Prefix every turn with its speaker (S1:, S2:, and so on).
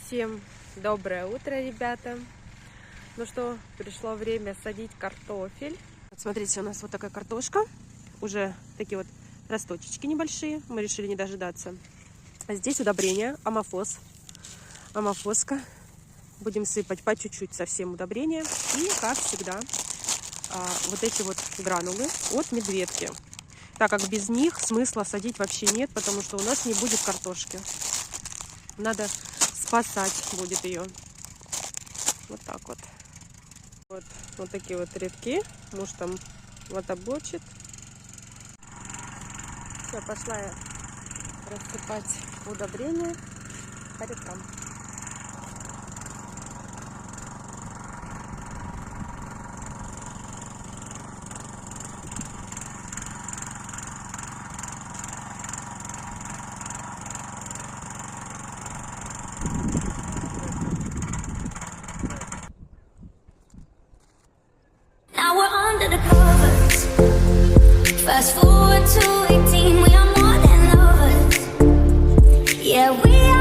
S1: Всем доброе утро, ребята. Ну что, пришло время садить картофель. Вот смотрите, у нас вот такая картошка. Уже такие вот росточечки небольшие. Мы решили не дожидаться. А здесь удобрение, амофоска. Будем сыпать по чуть-чуть совсем удобрения. И, как всегда, вот эти вот гранулы от медведки. Так как без них смысла садить вообще нет, потому что у нас не будет картошки. Надо спасать будет ее. Вот так вот. Вот такие вот рядки. Муж там вот облочит. Все, пошла я рассыпать удобрения по рядкам.
S2: Fast forward to 18, we are more than lovers. Yeah, we are.